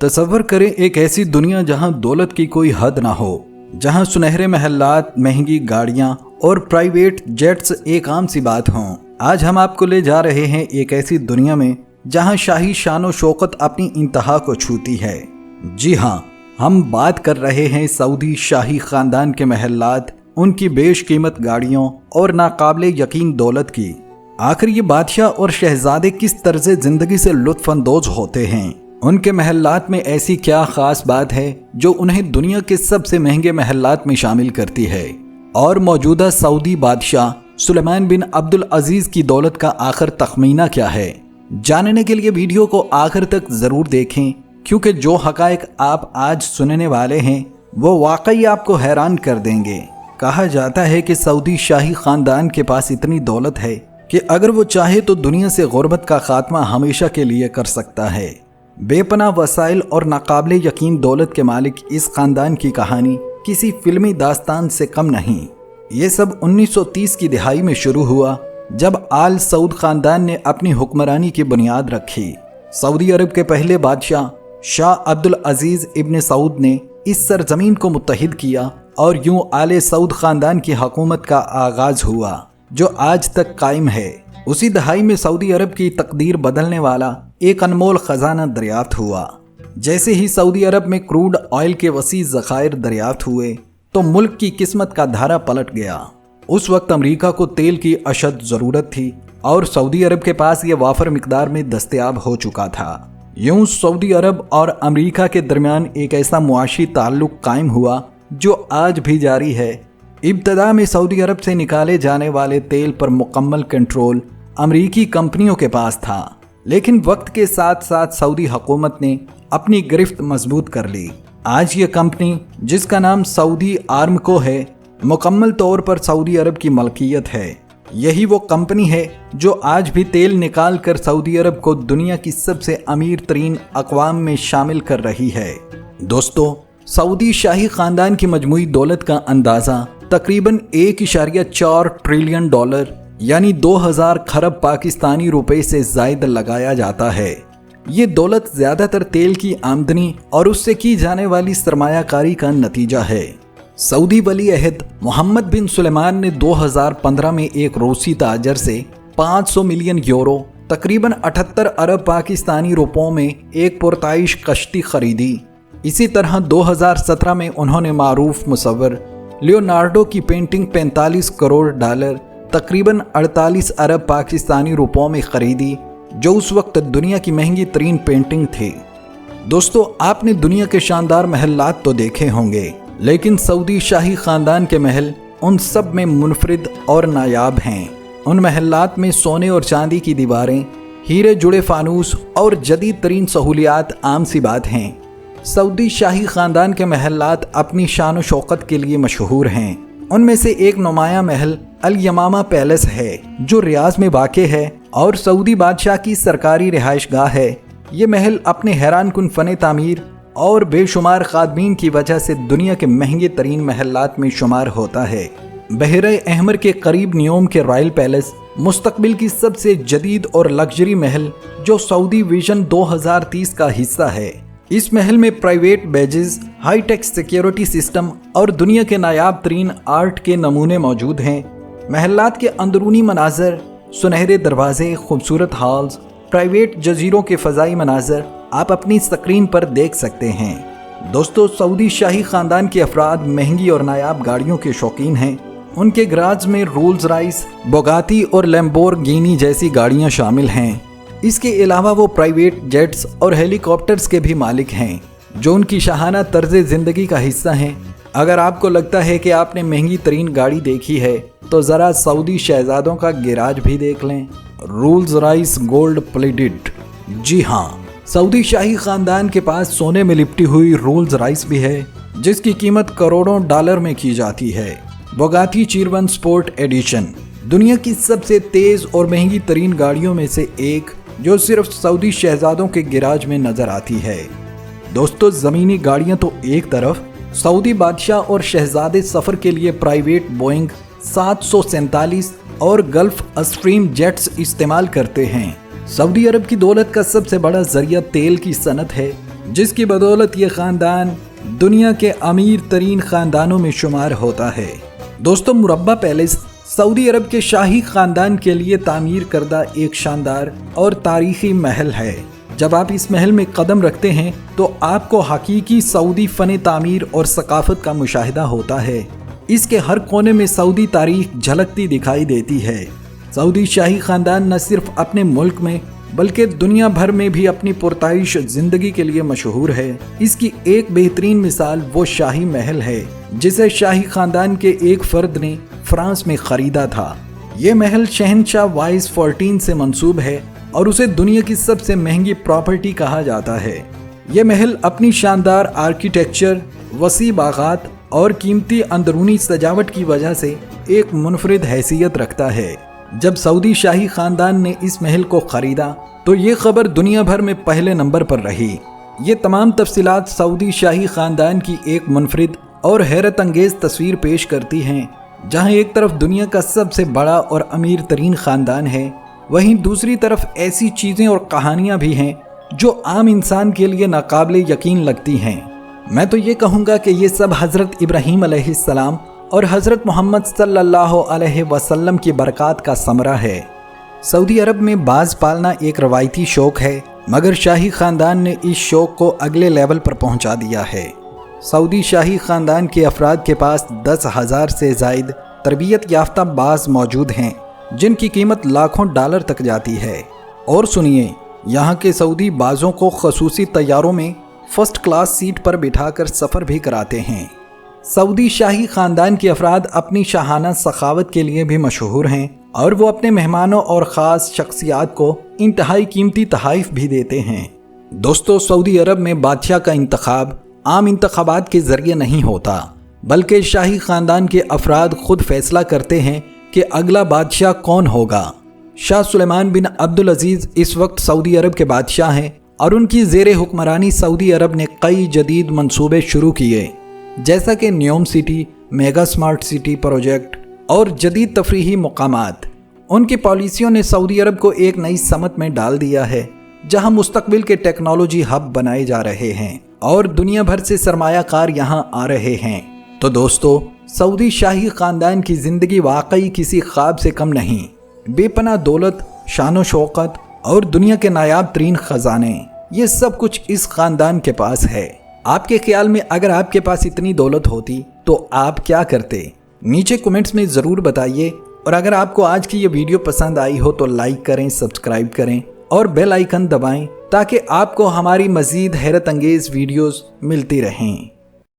तसव्वुर करें एक ऐसी दुनिया जहां दौलत की कोई हद ना हो, जहां सुनहरे महलात, महंगी गाड़ियां और प्राइवेट जेट्स एक आम सी बात हों। आज हम आपको ले जा रहे हैं एक ऐसी दुनिया में जहां शाही शान शौकत अपनी इंतहा को छूती है। जी हाँ, हम बात कर रहे हैं सऊदी शाही खानदान के महलात, उनकी बेशकीमत गाड़ियों और नाकाबिले यकीन दौलत की। आखिर ये बादशाह और शहजादे किस तर्ज जिंदगी से लुत्फ अंदोज होते हैं? उनके महलात में ऐसी क्या खास बात है जो उन्हें दुनिया के सबसे महंगे महलात में शामिल करती है? और मौजूदा सऊदी बादशाह सुलेमान बिन अब्दुल अजीज की दौलत का आखिर तखमीना क्या है? जानने के लिए वीडियो को आखिर तक जरूर देखें, क्योंकि जो हकायक आप आज सुनने वाले हैं वो वाकई आपको हैरान कर देंगे। कहा जाता है कि सऊदी शाही खानदान के पास इतनी दौलत है कि अगर वो चाहे तो दुनिया से गुर्बत का खात्मा हमेशा के लिए कर सकता है। बेपनाह वसाइल और नाकाबिले यकीन दौलत के मालिक इस खानदान की कहानी किसी फिल्मी दास्तान से कम नहीं। ये सब 1930 की दिहाई में शुरू हुआ, जब आल सऊद खानदान ने अपनी हुक्मरानी की बुनियाद रखी। सऊदी अरब के पहले बादशाह शाह अब्दुल अजीज इब्न सऊद ने इस सरजमीन को मुत्तहिद किया और यूं आले सऊद खानदान की हुकूमत का आगाज हुआ, जो आज तक कायम है। उसी दहाई में सऊदी अरब की तकदीर बदलने वाला एक अनमोल खजाना दरियाफ्त हुआ। जैसे ही सऊदी अरब में क्रूड ऑयल के वसी ज़खायर दरियाफ्त हुए तो मुल्क की किस्मत का धारा पलट गया। उस वक्त अमेरिका को तेल की अशद ज़रूरत थी और सऊदी अरब के पास ये वाफर मिकदार में दस्तयाब हो चुका था। यूं सऊदी अरब और अमेरिका के दरमियान एक ऐसा मुआशी ताल्लुक कायम हुआ जो आज भी जारी है। इब्तदा में सऊदी अरब से निकाले जाने वाले तेल पर मुकम्मल कंट्रोल अमरीकी कंपनियों के पास था, लेकिन वक्त के साथ साथ सऊदी हुकूमत ने अपनी गिरफ्त मजबूत कर ली। आज ये कंपनी, जिसका नाम सऊदी आर्मको है, मुकम्मल तौर पर सऊदी अरब की मलकियत है। यही वो कंपनी है जो आज भी तेल निकाल कर सऊदी अरब को दुनिया की सबसे अमीर तरीन अक़वाम में शामिल कर रही है। दोस्तों, सऊदी शाही खानदान की मजमूई दौलत का अंदाज़ा तकरीबन 1.4 ट्रिलियन डॉलर यानी 2000 खरब पाकिस्तानी रुपए से ज़ायद लगाया जाता है। ये दौलत ज़्यादातर तेल की आमदनी और उससे की जाने वाली सरमायाकारी का नतीजा है। सऊदी वली अहद मोहम्मद बिन सुलेमान ने 2015 में एक रूसी ताजर से 500 मिलियन यूरो तकरीबन 78 अरब पाकिस्तानी रुपयों में एक पुरताइश कश्ती खरीदी। इसी तरह 2017 में उन्होंने मारूफ मुसव्विर लियोनार्डो की पेंटिंग 45 करोड़ डॉलर तकरीबन 48 अरब पाकिस्तानी रुपयों में खरीदी, जो उस वक्त दुनिया की महंगी तरीन पेंटिंग थी। दोस्तों, आपने दुनिया के शानदार महलात तो देखे होंगे, लेकिन सऊदी शाही खानदान के महल उन सब में मुनफरिद और नायाब हैं। उन महलात में सोने और चांदी की दीवारें, हीरे जुड़े फानूस और जदीद तरीन सहूलियात आम सी बात हैं। सऊदी शाही खानदान के महलात अपनी शान व शौकत के लिए मशहूर हैं। उनमें से एक नुमाया महल अल यमामा पैलेस है, जो रियाज में वाक़ है और सऊदी बादशाह की सरकारी रिहाइशगाह है। ये महल अपने हैरान कुन फ़न तामीर और बेशुमार खादमीन की वजह से दुनिया के महंगे तरीन महलात में शुमार होता है। बहरे अहमर के करीब नियोम के रॉयल पैलेस मुस्तकबिल की सबसे जदीद और लग्जरी महल, जो सऊदी विजन 2030 का हिस्सा है। इस महल में private badges, high tech security system और दुनिया के नायाब तरीन आर्ट के नमूने मौजूद हैं। महलात के अंदरूनी मनाजर, सुनहरे दरवाजे, खूबसूरत हॉल्स, प्राइवेट जजीरों के फ़ज़ाई मनाजर आप अपनी स्क्रीन पर देख सकते हैं। दोस्तों, सऊदी शाही खानदान के अफराद महंगी और नायाब गाड़ियों के शौकीन हैं। उनके गराज में रोल्स रॉयस, बुगाटी और लैम्बोर्गिनी जैसी गाड़ियाँ शामिल हैं। इसके अलावा वो प्राइवेट जेट्स और हेलीकॉप्टर्स के भी मालिक हैं, जो उनकी शाहाना तर्ज ज़िंदगी का हिस्सा हैं। अगर आपको लगता है कि आपने महंगी तरीन गाड़ी देखी है, तो ज़रा सऊदी शहजादों का गैराज भी देख लें। Rolls Royce gold plated. जी हाँ, सऊदी शाही खानदान के पास सोने में लिपटी हुई रोल्स रॉयस भी है, जिसकी कीमत करोड़ों डॉलर में की जाती है। बुगाटी चिरवन स्पोर्ट एडिशन दुनिया की सबसे तेज़ और महंगी तरीन गाड़ियों में से एक, जो सिर्फ सऊदी शहजादों के गैराज में नजर आती है। दोस्तों, ज़मीनी गाड़ियां तो एक तरफ, सऊदी बादशाह और शहजादे सफ़र के लिए प्राइवेट बोइंग 747 और गल्फ स्ट्रीम जेट्स इस्तेमाल करते हैं। सऊदी अरब की दौलत का सबसे बड़ा जरिया तेल की सनत है, जिसकी बदौलत ये ख़ानदान दुनिया के अमीर तरीन ख़ानदानों में शुमार होता है। दोस्तों, मुरब्बा पैलेस सऊदी अरब के शाही ख़ानदान के लिए तामीर करदा एक शानदार और तारीख़ी महल है। जब आप इस महल में कदम रखते हैं तो आपको हकीकी सऊदी फ़न तामीर और सकाफ़त का मुशाहिदा होता है। इसके हर कोने में सऊदी तारीख झलकती दिखाई देती है। सऊदी शाही ख़ानदान न सिर्फ अपने मुल्क में बल्कि दुनिया भर में भी अपनी पुरताइश ज़िंदगी के लिए मशहूर है। इसकी एक बेहतरीन मिसाल वो शाही महल है जिसे शाही ख़ानदान के एक फ़र्द ने फ्रांस में ख़रीदा था। ये महल शहनशाह वाइस 14 से मंसूब है और उसे दुनिया की सबसे महंगी प्रॉपर्टी कहा जाता है। ये महल अपनी शानदार आर्किटेक्चर, वसी बागात और कीमती अंदरूनी सजावट की वजह से एक मुनफरिद हैसियत रखता है। जब सऊदी शाही ख़ानदान ने इस महल को ख़रीदा तो ये खबर दुनिया भर में पहले नंबर पर रही। ये तमाम तफसीलात सऊदी शाही ख़ानदान की एक मुनफरिद और हैरत अंगेज़ तस्वीर पेश करती हैं, जहाँ एक तरफ दुनिया का सबसे बड़ा और अमीर तरीन ख़ानदान है, वहीं दूसरी तरफ ऐसी चीज़ें और कहानियाँ भी हैं जो आम इंसान के लिए नाकाबिले यकीन लगती हैं। मैं तो ये कहूँगा कि ये सब हज़रत इब्राहीम अलैहिस्सलाम और हज़रत मोहम्मद सल्लल्लाहु अलैहि वसल्लम की बरक़ात का समरा है। सऊदी अरब में बाज़ पालना एक रवायती शौक़ है, मगर शाही ख़ानदान ने इस शौक़ को अगले लेवल पर पहुँचा दिया है। सऊदी शाही ख़ानदान के अफराद के पास 10,000 से ज़ायद तरबियत याफ्ता बाज़ मौजूद हैं, जिनकी कीमत लाखों डॉलर तक जाती है। और सुनिए, यहाँ के सऊदी बाज़ों को ख़ुसूसी तैयारों में फ़र्स्ट क्लास सीट पर बिठाकर सफ़र भी कराते हैं। सऊदी शाही ख़ानदान के अफराद अपनी शाहाना सखावत के लिए भी मशहूर हैं और वो अपने मेहमानों और ख़ास शख्सियात को इंतहाई कीमती तोहफ़े भी देते हैं। दोस्तों, सऊदी अरब में बादशाह का इंतखाब आम इंतखाबात के ज़रिए नहीं होता, बल्कि शाही ख़ानदान के अफराद खुद फैसला करते हैं कि अगला बादशाह कौन होगा। शाह सुलेमान बिन अब्दुल अजीज़ इस वक्त सऊदी अरब के बादशाह हैं और उनकी ज़ेरे हुक्मरानी सऊदी अरब ने कई जदीद मंसूबे शुरू किए, जैसा कि Neom city, mega smart city project और जदीद तफरीही मकामात। उनकी पॉलिसियों ने सऊदी अरब को एक नई समत में डाल दिया है, जहां मुस्तकबिल के टेक्नोलॉजी हब बनाए जा रहे हैं और दुनिया भर से सरमायाकार यहां आ रहे हैं। तो दोस्तों, सऊदी शाही ख़ानदान की ज़िंदगी वाकई किसी ख्वाब से कम नहीं। बेपनाह दौलत, शान शौकत और दुनिया के नायाब तरीन ख़जाने, ये सब कुछ इस ख़ानदान के पास है। आपके ख्याल में अगर आपके पास इतनी दौलत होती तो आप क्या करते? नीचे कमेंट्स में ज़रूर बताइए। और अगर आपको आज की ये वीडियो पसंद आई हो तो लाइक करें, सब्सक्राइब करें और बेल आइकन दबाएं, ताकि आपको हमारी मज़ीद हैरत अंगेज़ वीडियोज़ मिलती रहें।